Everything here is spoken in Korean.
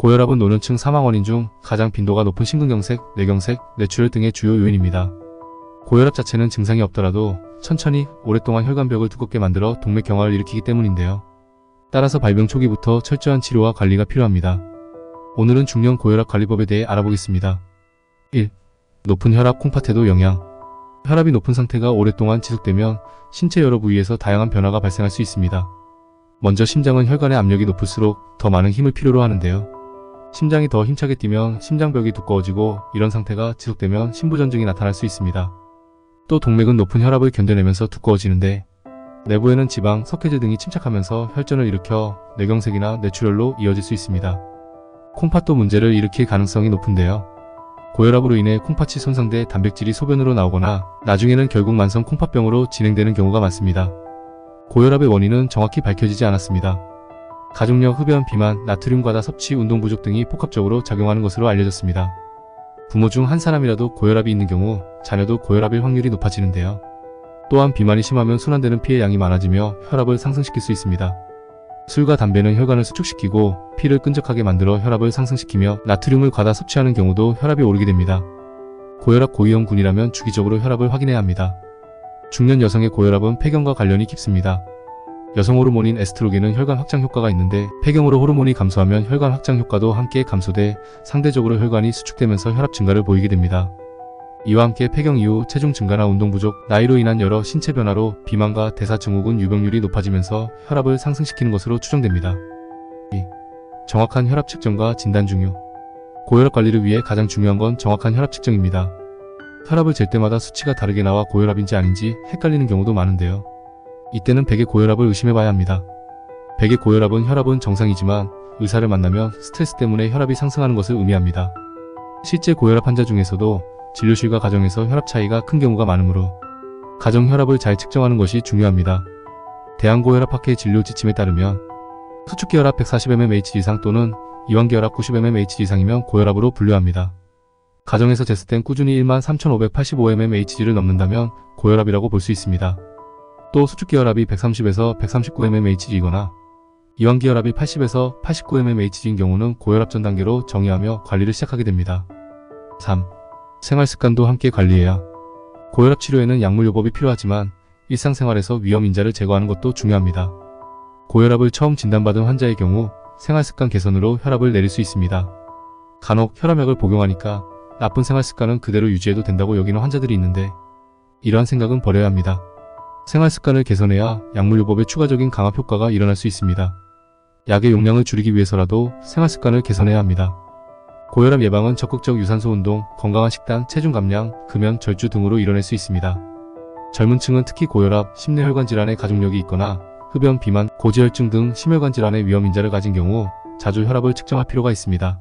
고혈압은 노년층 사망 원인 중 가장 빈도가 높은 심근경색, 뇌경색, 뇌출혈 등의 주요 요인입니다. 고혈압 자체는 증상이 없더라도 천천히 오랫동안 혈관벽을 두껍게 만들어 동맥경화를 일으키기 때문인데요. 따라서 발병 초기부터 철저한 치료와 관리가 필요합니다. 오늘은 중년 고혈압 관리법에 대해 알아보겠습니다. 1. 높은 혈압 콩팥에도 영향. 혈압이 높은 상태가 오랫동안 지속되면 신체 여러 부위에서 다양한 변화가 발생할 수 있습니다. 먼저 심장은 혈관의 압력이 높을수록 더 많은 힘을 필요로 하는데요. 심장이 더 힘차게 뛰면 심장벽이 두꺼워지고, 이런 상태가 지속되면 심부전증이 나타날 수 있습니다. 또 동맥은 높은 혈압을 견뎌내면서 두꺼워지는데, 내부에는 지방, 석회질 등이 침착하면서 혈전을 일으켜 뇌경색이나 뇌출혈로 이어질 수 있습니다. 콩팥도 문제를 일으킬 가능성이 높은데요. 고혈압으로 인해 콩팥이 손상돼 단백질이 소변으로 나오거나 나중에는 결국 만성 콩팥병으로 진행되는 경우가 많습니다. 고혈압의 원인은 정확히 밝혀지지 않았습니다. 가족력, 흡연, 비만, 나트륨 과다 섭취, 운동 부족 등이 복합적으로 작용하는 것으로 알려졌습니다. 부모 중 한 사람이라도 고혈압이 있는 경우 자녀도 고혈압일 확률이 높아지는데요. 또한 비만이 심하면 순환되는 피의 양이 많아지며 혈압을 상승시킬 수 있습니다. 술과 담배는 혈관을 수축시키고 피를 끈적하게 만들어 혈압을 상승시키며 나트륨을 과다 섭취하는 경우도 혈압이 오르게 됩니다. 고혈압 고위험군이라면 주기적으로 혈압을 확인해야 합니다. 중년 여성의 고혈압은 폐경과 관련이 깊습니다. 여성 호르몬인 에스트로겐은 혈관 확장 효과가 있는데, 폐경으로 호르몬이 감소하면 혈관 확장 효과도 함께 감소돼 상대적으로 혈관이 수축되면서 혈압 증가를 보이게 됩니다. 이와 함께 폐경 이후 체중 증가나 운동 부족, 나이로 인한 여러 신체 변화로 비만과 대사증후군 유병률이 높아지면서 혈압을 상승시키는 것으로 추정됩니다. 2. 정확한 혈압 측정과 진단 중요. 고혈압 관리를 위해 가장 중요한 건 정확한 혈압 측정입니다. 혈압을 잴 때마다 수치가 다르게 나와 고혈압인지 아닌지 헷갈리는 경우도 많은데요. 이때는 백의 고혈압을 의심해봐야 합니다. 백의 고혈압은 혈압은 정상이지만 의사를 만나면 스트레스 때문에 혈압이 상승하는 것을 의미합니다. 실제 고혈압 환자 중에서도 진료실과 가정에서 혈압 차이가 큰 경우가 많으므로 가정 혈압을 잘 측정하는 것이 중요합니다. 대한고혈압학회 진료 지침에 따르면 수축기혈압 140mmHg 이상 또는 이완기혈압 90mmHg 이상이면 고혈압으로 분류합니다. 가정에서 쟀을 땐 꾸준히 13,585mmHg를 넘는다면 고혈압이라고 볼 수 있습니다. 또 수축기혈압이 130에서 139mmHg이거나 이완기혈압이 80에서 89mmHg인 경우는 고혈압 전 단계로 정의하며 관리를 시작하게 됩니다. 3. 생활습관도 함께 관리해야. 고혈압 치료에는 약물요법이 필요하지만 일상생활에서 위험인자를 제거하는 것도 중요합니다. 고혈압을 처음 진단받은 환자의 경우 생활습관 개선으로 혈압을 내릴 수 있습니다. 간혹 혈압약을 복용하니까 나쁜 생활습관은 그대로 유지해도 된다고 여기는 환자들이 있는데, 이러한 생각은 버려야 합니다. 생활습관을 개선해야 약물요법의 추가적인 강압 효과가 일어날 수 있습니다. 약의 용량을 줄이기 위해서라도 생활습관을 개선해야 합니다. 고혈압 예방은 적극적 유산소 운동, 건강한 식단, 체중 감량, 금연, 절주 등으로 이뤄낼 수 있습니다. 젊은 층은 특히 고혈압, 심뇌혈관 질환의 가족력이 있거나 흡연, 비만, 고지혈증 등 심혈관 질환의 위험인자를 가진 경우 자주 혈압을 측정할 필요가 있습니다.